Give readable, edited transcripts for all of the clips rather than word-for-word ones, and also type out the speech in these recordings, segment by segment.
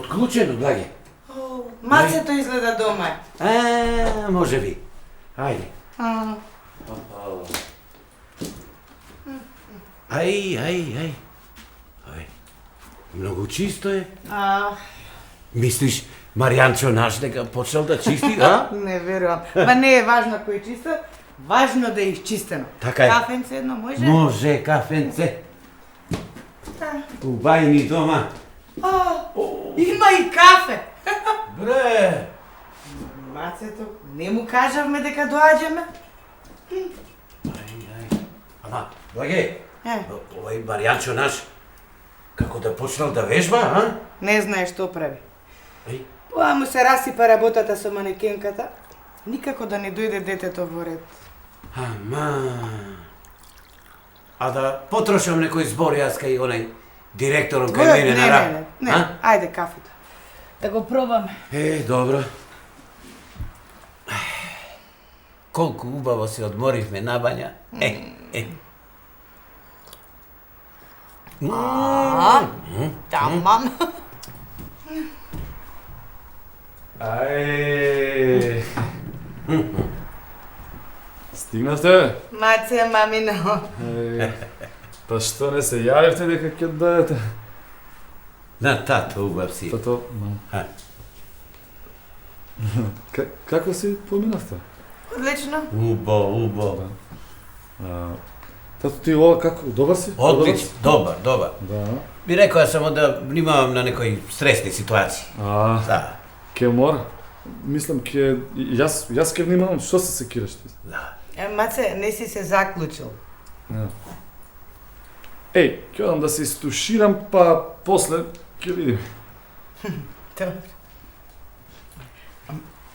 отклучено, благе. Мацето изгледа дома. Може би. Ајде. Ај. Многу чисто е. Мислиш, Маријанчо наш дека почнал да чисти, а? Не верувам. Ма не е важно кој чисто, важно да е изчистено. Така е. Кафенце едно може? Може, кафенце. Убајни дома. Има и кафе. Бре! Мацето, не му кажавме дека доаѓаме? Ај. Ама, благе, овој Маријанчо наш, како да почнал да вежба, а? Не знае што прави. Ај. Му се расипа работата со манекенката. Никако да не дојде детето во ред. Ама... А да потрошам некој збор јас кај онај директорот кај мене на раб. Не, ајде кафето. Да го пробаме. Добро. Колку убаво се одморивме на бања. Тамам. Ај. Стигнавте? Маце, мамино. Па што не се јавивте дека ќе дојдете? На тато убав си. Тато, како си поминавте? Одлично. Убаво. Тато ти ова како, добар си? Одлично, добар. Да. Би рекоа само да внимавам на некои стресни ситуации. Да. Ке мора. Мислам ке јас ке внимавам, што се секираш ти? Да. Маце, не си се заклучил. Еј, ќе одам да се истуширам, па после ќе видим. Добро.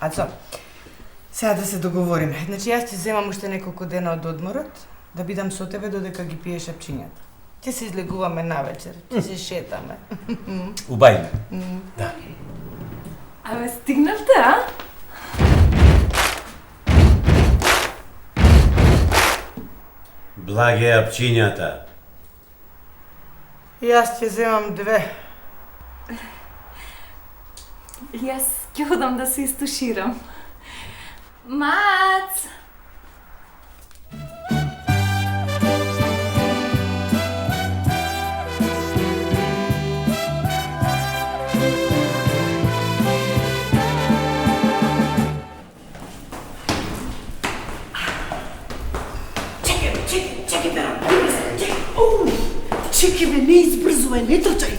Ацо, сега да се договориме. Значи јас ќе земам уште неколку дена од одморот, да бидам со тебе додека ги пиеш апчињата. Ќе се излегуваме навечер, ќе се шетаме. Убајно. Да. Абе, стигнавте, а? Благе апчињата. Јас ќе земам 2. Јас ќе одам да се истуширам. Мац! Чекай бе, не избрзувай, не трчај.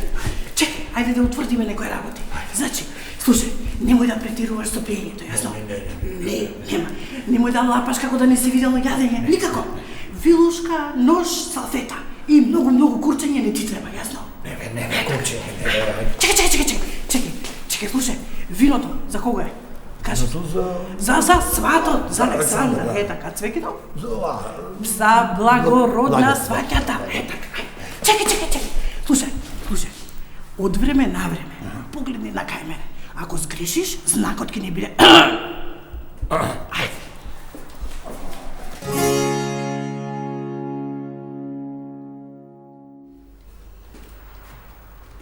Чекай, ајде да утврдиме некои работи. Значи, слушај, немој да претируваш со пиењето, јасно? Нема. Немој да лапаш како да не си видел јадење, никако. Вилушка, нож, салфета и многу курчење не ти треба, јасно? Не, курчење. Чекай, слушај, виното за кога е? Кажи. За сватот, за Александра, така, цвекето? За благородна сваќата, така. Чекай. Слушај, од време на време, погледни на кај мене. Ако сгрешиш, знакот ќе не биде... Ајде.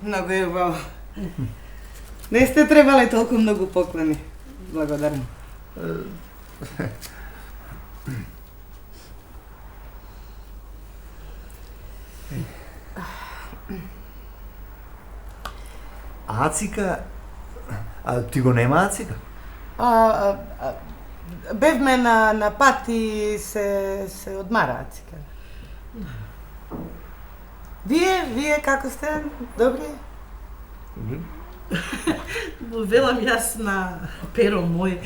Многу е убаво. Не сте требале толку многу поклони. Благодарам. Ацика? А ти го нема Ацика? Бевме на пат и се одмара Ацика. Вие како сте? Добри? Велам јас на перо мој.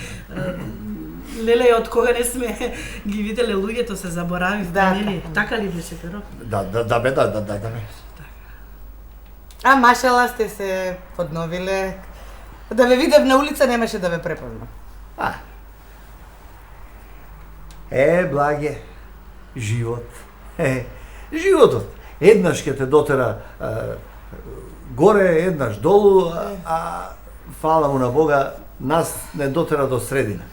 Леле, од кога не сме ги виделе луѓето, се заборавив, нели? Така ли беше перо? Да бе. А машала сте се подновиле. Да ве видев на улица немаше да ве препознам. Благе, живот. Животот. Еднаш ќе те дотера горе, еднаш долу, а фала му на Бога, нас не дотера до средина.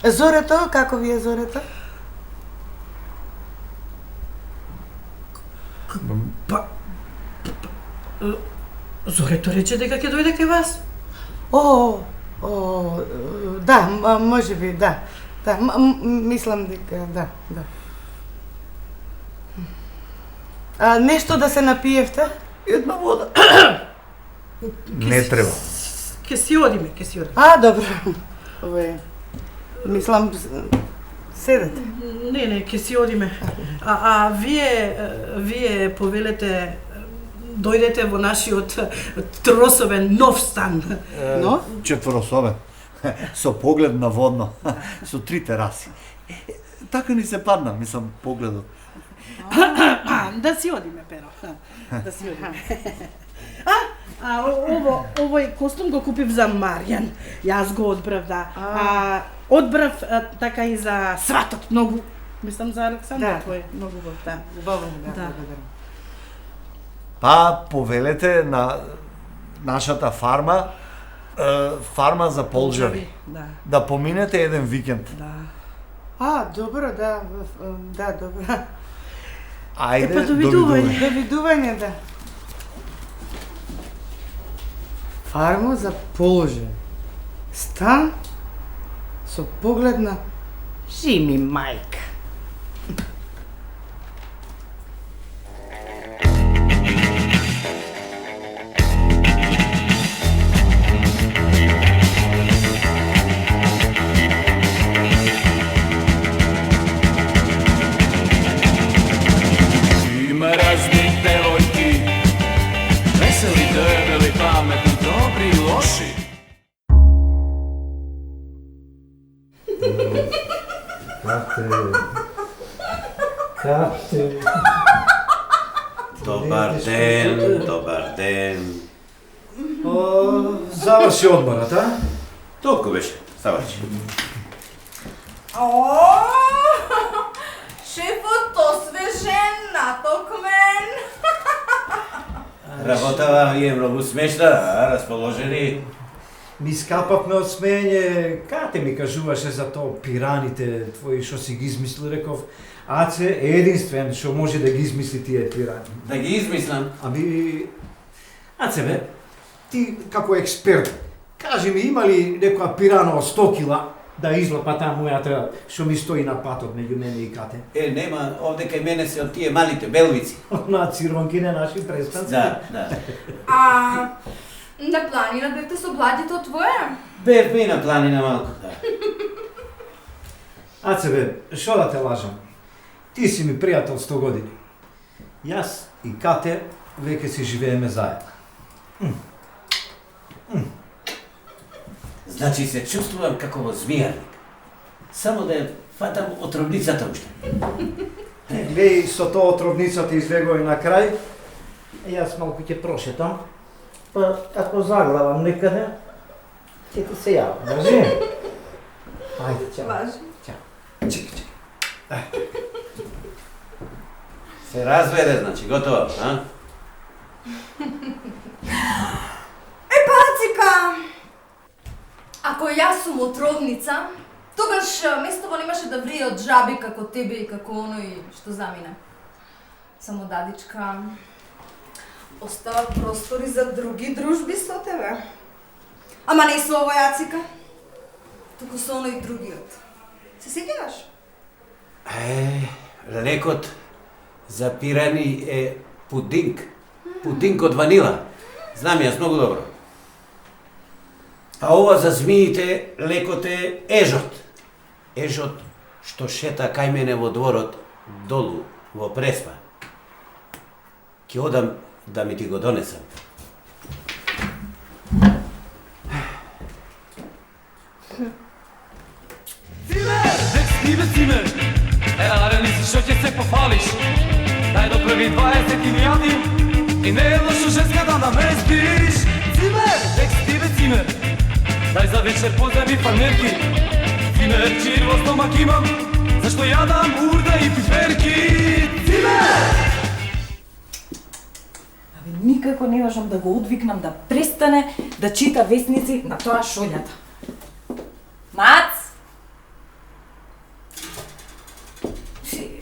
Зорето, како ви е зорето? Зорето рече дека ќе дојде кај вас. Да, може би, да. Да, мислам дека, да. Нешто да се напиевте? Една вода. Не треба. Ќе си одиме. Добро. Мислам, седете. Не, ќе си одиме. Вие повелете дојдете во нашиот тросовен нов стан. Но? Четворособен. Со поглед на водно. Со 3 тераси. Така ни се падна, мислам, погледот. Да си одиме, Перо. Да си одиме. Овој костум го купив за Маријан. Јас го одбрав, да. Одбрав така и за сватот, многу. Мислам за Александра, Да. тој е многу убав, да. Убаво, да, Да. благодарам. Па повелете на нашата фарма, фарма за полџави. Да. Да поминете еден викенд. Да. Добро, да, добро. Ајде, Па довидување. Довидување, да. Фарма за положе. Стан со поглед на Жими мајка. Ima raznih devojki, veseli, debeli, pametni, dobri i loši. Кате. Добар ден. Заврши одморот, а? Толку беше, заврши. Шефот освежен, натокмен. Работава ви е многу смешна, расположени. Ми скапавме од смење, кате ми кажуваше за тоа пираните твои што си ги измислил, реков, Аце е единствен што може да ги измисли тие пирани. Да ги измислам. Ами, Аце бе, ти како експерт, кажи ми има ли некоја пирана од 100 кила да излапа таа мојата што ми стои на патот меѓу мене и Кате? Нема, овде кај мене се од тие малите белвици. На циронкине наши престанци. Да. На планина бевте со бладито твое? Бевме и на планина малку, да. Аце бе, шо да те лажам? Ти си ми пријател 100 години. Јас и Кате веќе си живееме заедно. Значи се чувствувам како во змијарник. Само да ја фатам отровницата уште. Глеј, со тоа отровницата излегува и на крај. Јас малку ќе прошетам. Па, ако заглавам некаде, ќе ти се јавам, важи? Ајде, чао. Важи. Чао. Чекай. Се разведе, значи, готово, а? Пацика! Ако јас сум отровница, тогаш местово немаше да врие од жаби како тебе и како оној што замина. Само дадичка, остава простори за други дружби со тебе. Ама не со овој Ацика, туку со оној другиот. Се сеќаваш? Лекот за пирани е пудинг. Пудинг од ванила. Знам јас многу добро. А ова за змиите лекот е ежот. Ежот што шета кај мене во дворот долу во преспа. Ќе одам да ми ти го донесам. Cimer, cimer, ale misliš što će se pofališ. Daj do prvi 20 i mi javim i ne je lošo ženska da namestiš. Cimer, cimer, daj za večer pozdrav i farmerki. Cimer, čirvo stomak imam, zašto jadam urda i pišverki. Cimer! Никако не можам да го одвикнам да престане да чита весници на тоа шолјата. Мац!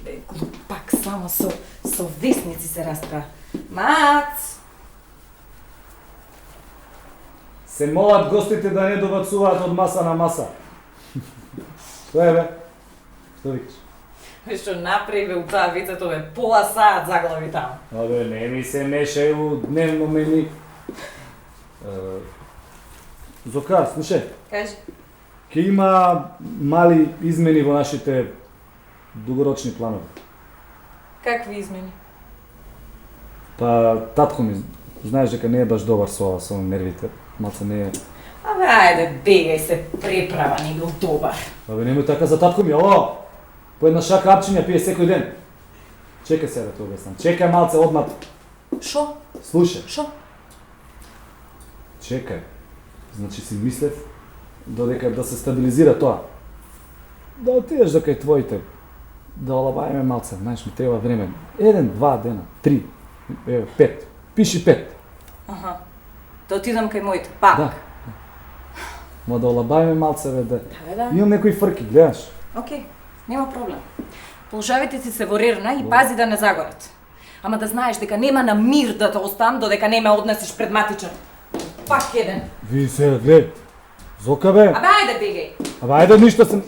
Бе, глупак, само со весници се расправа. Мац! Се молат гостите да не добацуваат од маса на маса. Што е, бе? Што викаш? Што направи у таа вица, тоа бе пола саат заглави таму. Абе, не ми се мешај у дневно мени. Зокар, слушај. Кажи. Ке има мали измени во нашите дугорочни планови. Какви измени? Па, татко ми, знаеш дека не е баш добар со нервите. Малце не е... Абе, ајде, бегај се, преправа не бил добар. Абе, немој така за татко ми, ало! По една шака апчиња пие секој ден. Чекај се да те обяснам. Чекај малце одмат. Шо? Слушај. Шо? Чекај. Значи си мислев додека да се стабилизира тоа. Да отидеш до кај твоите. Да олабаеме малце, знаеш, ми треба време. 1, 2 дена, 3, 5. Пиши 5. Аха. Да отидам кај моите, пак. Да. Ма да олабаеме малце, бе, да. Да. Имам некои фрки, гледаш? Океј, нема проблем. Полжавите си се во рерна и пази да не загорат. Ама да знаеш дека нема на мир да те оставам додека не ме однесеш пред матичар. Пак еден. Ви се, глед. Зока, бе. Абе, ајде бегај. Абе, ајде, ништо се...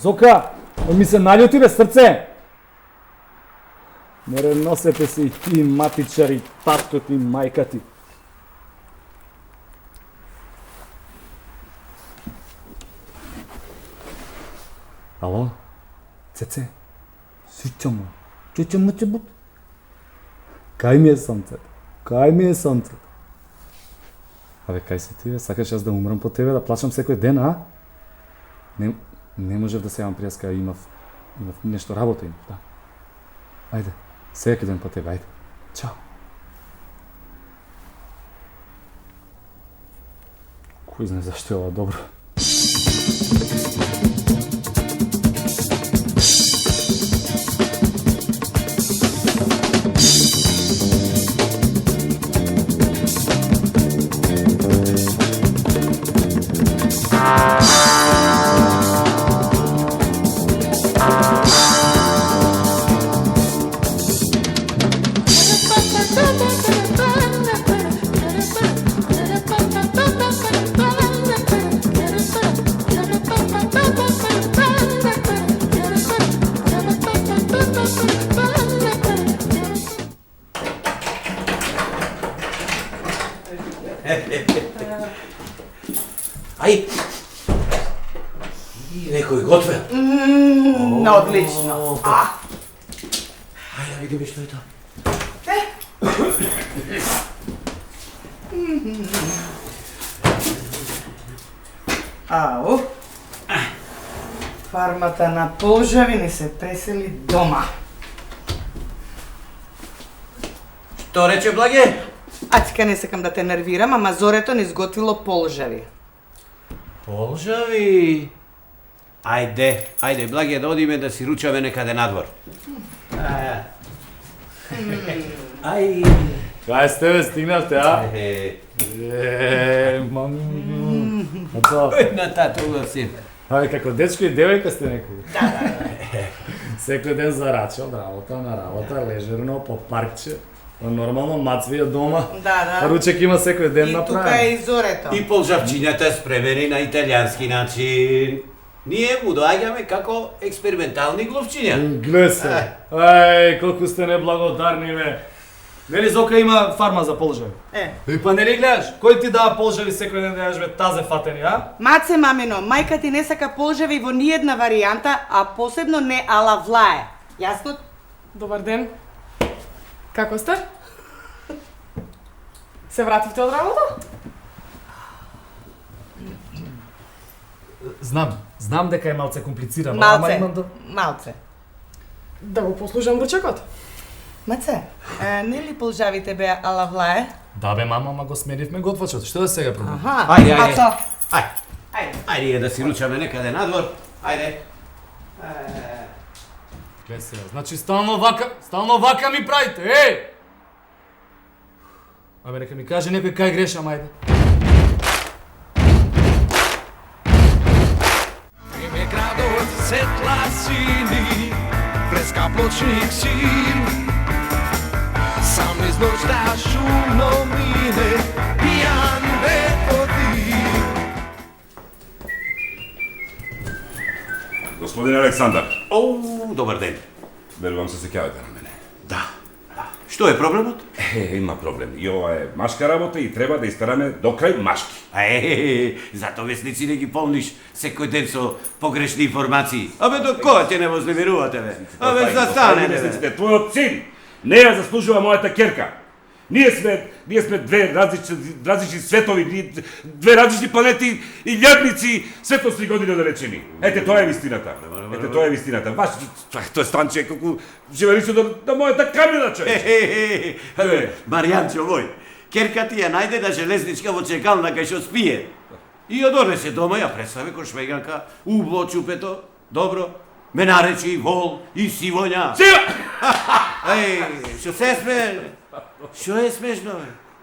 Зока, ми се налјути, бе, срце. Море носете се и ти, матичар, и татко ти, мајка ти. Ало? Цеце? Сучамо? Чучамо че бут? Кај ми е сонцето? Кај ми е сонцето? Абе, кај си ти, бе? Сакаш јас да умрам по тебе, да плачам секој ден, а? Не можев да се јавам при јас кај имав нешто работа имав, да. Ајде, секој ден по тебе, ајде. Чао. Кој знае зашто е ова добро? Ај! И некој готве. Одлично. Ај, да видиме што е тоа. Ау. Фармата на Полжави ни се пресели дома. Што рече Благе? Ачка, не сакам да те нервирам, ама Зорето ни изготвило Полжави. Полжави. Ајде, Благе, да одиме да си ручаме некаде надвор. Ај. Кај сте, бе, стигнавте, а? Мами. На тату син. Абе, како дечко и девојка сте некој. Да. Секој ден зарача од работа на работа, лежерно по паркче. Нормално мацвија дома. Да. Ручек има секој ден И тука направен. е и Зорето. И полжавчињата спремени на италијански начин. Ние му доаѓаме како експериментални глувчиња. Гле се. Ај, колку сте неблагодарни, бе. Нели Зока има фарма за полжави? И па нели гледаш, кој ти дава полжави секој ден да јадеш, бе, тазе фатени, а? Маце, мамино, мајка ти не сака Полжави во ниедна варијанта, а посебно не ала влае. Јасно? Добар ден. Како сте? Се вративте од работа? Знам дека е малце комплицирано, Малце, малце. Да го послужам ручекот. Маце, нели Полжавите беа ала влае? Да бе, мама, ма го сменивме готвачот. Што да сега проблем? Аха. Ајде. Ајде да си ручаме некаде надвор. Ајде. Гледай сега, значи стално вака ми правите, еј! Абе, нека ми каже некој кај грешам, ајде. Им е градот светла сини, фреска плочник син. Сам из ночта шумно мине, пијан ветер. Господин Александар, Оу, добар ден. верувам се сеќавате на мене. Да. Што е проблемот? Има проблем. И ова е машка работа и треба да истераме до крај машки. Зато весници не ги помниш секој ден со погрешни информации. Абе, до кога ќе не вознемирувате, бе? Абе, застане, бе. Твојот син не ја заслужува мојата керка. Ние сме две различни светови, две различни планети и лјадници светлосни години оддалечени. Ете, тоа е вистината. Ете, тоа е вистината. Баш, тој станче е како живелица до мојата камила, човече. Маријанчо мој, керка ти ја најде на железничка во чекална кај што спие. И ја донесе дома, ја представи кој швеганка, убло чупето, добро, ме наречи вол и сивоња. Што се смееш? Што е смешно,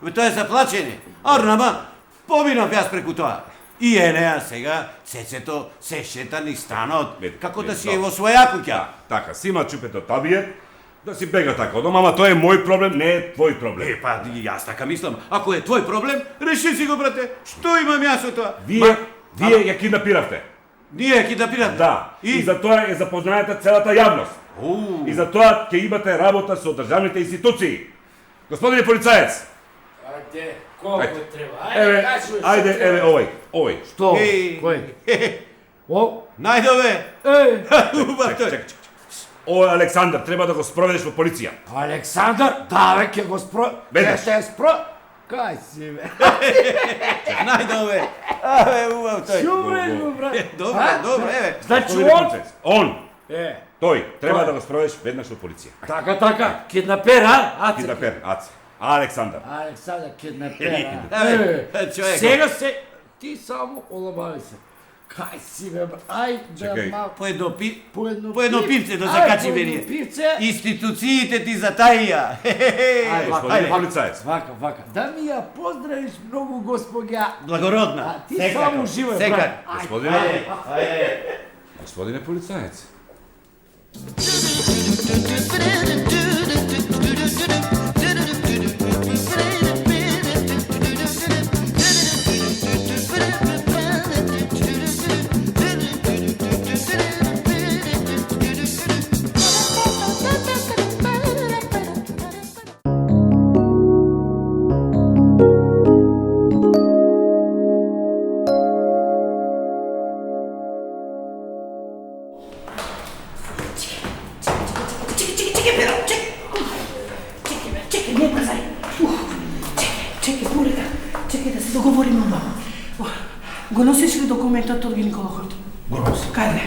бе? Тоа е за плачење. Арнама, поминав јас преку тоа. И енеа сега, цецето се шета низ станот, како да си е во своја куќа. Така, си има чупето табије, да си бега така од дома, ама тоа е мој проблем, не е твој проблем. Па, јас така мислам. Ако е твој проблем, реши си го, брате. Што имам јас од тоа? Вие ја киднапиравте. Ние ја киднапиравте? Да. И за тоа е запознаната целата јавност. И за тоа ќе имате работа со државните институции. Господине полицаец! Ајде, колку треба? Ајде, еве овој. Што? Кој? О, најдове. Чекај. Ова е Александар, треба да го спроведеш во полиција. Александар? Да, бе, ќе го Кај си, бе? Најдове. Абе, убав тој. Шумрежно, брат. Добро, еве. Значи он, тој, треба да го спроведеш веднаш во полиција. Така. Киднапер, а? Киднапер, Аце. Александар. Александар, киднапер, човек. Сега се, ти само олабави се. Кај си, бе, ајде малко. По едно пивце да закачиме ние. Институциите ти затаија. Господин полицаец. Вака. Да ми ја поздравиш многу, господја. Благородна. Ти само живе, брат. Господине полицаец. Чекай да се договориме одма. Го носиш ли документот од гинекологот? Го носи. Кај?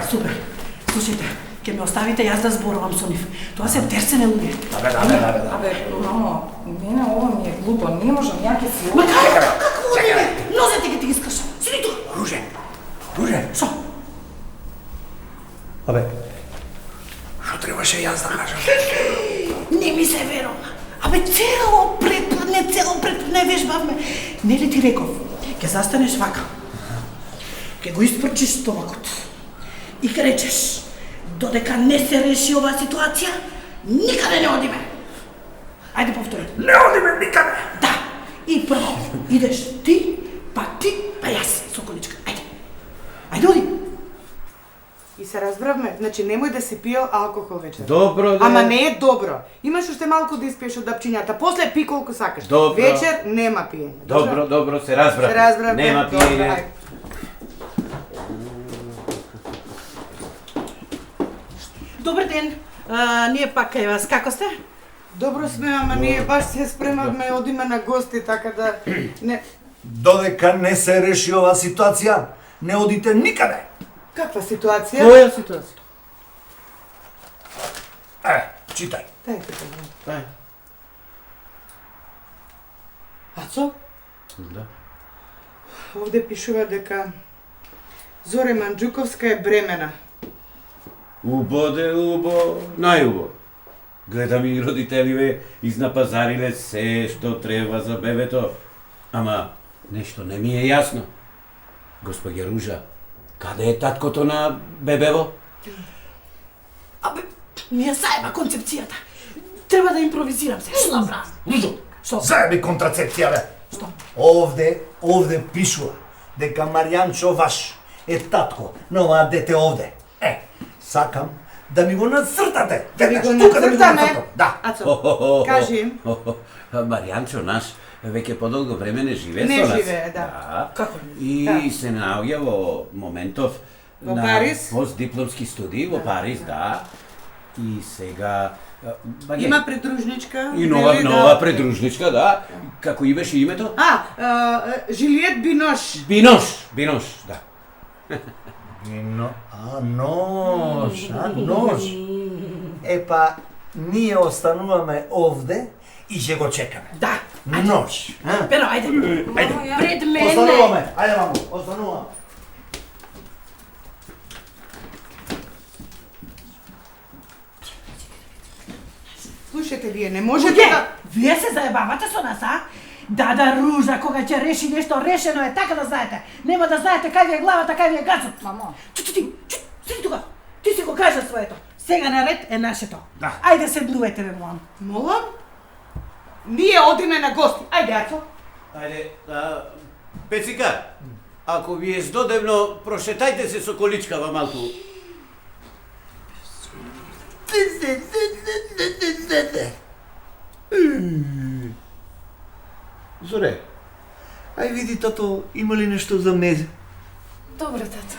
Супер. Слушайте, ќе ме оставите јас да зборувам со нив. Тоа се терсене луѓе. Абе, мамо, мене ова ми е глупо, не можам, ја ќе си... Ма како луѓе? Нозете ги ти ги скршам. Сиди тука. Руже. Шо? Абе, што требаше јас да кажам? Не ми се верува. Абе, цело предпладне вежбавме. Нели ти реков, ќе застанеш вака, ќе го испрчиш стомакот и ќе речеш, додека не се реши оваа ситуација, никаде не одиме. Ајде повтори. Не одиме никаде. Да. И прво идеш ти, па јас, соколичка. Ајде оди. И се разбравме, значи немој да си пиел алкохол вечер. Добро, да. Ама не е добро. Имаш уште малку да испиеш од дапчињата, после пи колку сакаш. Добро. Вечер нема пиење. Добро, се разбрав. Се разбравме. Нема пиење. Добар ден. Ние пак кај вас, како сте? Добро сме, ама ние баш се спремавме, одиме на гости, така да не... Додека не се реши оваа ситуација, не одите никаде. Каква ситуација? Која ситуација? Читај. Дај. Ацо? Да. Овде пишува дека Зоре Манџуковска е бремена. Убо, најубо. Гледам и родителиве изнапазариле се што треба за бебето. Ама нешто не ми е јасно. Господја Ружа, каде е таткото на бебево? Абе, ми ја заеба концепцијата. Треба да импровизирам се. Шла брат. Ружо, заеби контрацепција, бе. Што? Овде пишува дека Маријанчо ваш е татко на оваа дете овде. Сакам да ми го нацртате. Да ви го Тука да ми нацртаме? нацртате. Да. Ацо, кажи им. Маријанчо наш веќе подолго време не живее Не со нас. живее, да. Како не? И Да. се наоѓа во моментов Во на Париз? постдипломски студии во Париз, да. И сега баге, Има придружничка. и нова нели, нова придружничка, да. Како и беше името? Жилиет Бинош. Бинош, да. Нож. Епа, ние остануваме овде и ќе го чекаме. Да. Нож. Pero, ајде. Пред мене. Остануваме. Ајде, мамо, остануваме. Слушайте, вие не можете Луѓе, да... вие се заебавате со нас, а? Да, Ружа, кога ќе реши нешто, решено е, така да знаете. Нема да знаете кај ви е главата, кај ви е газот. Мамо. Седи тука. Ти си го кажа своето. Сега наред е нашето. Да. Ајде седнувате, ме молам. Молам? Ние одиме на гости. Ајде, Ацо. Ајде, Пецика, ако ви е здодевно, прошетајте се со количкава малку. Зоре, ај види, тато, има ли нешто за мезе? Добро, тато.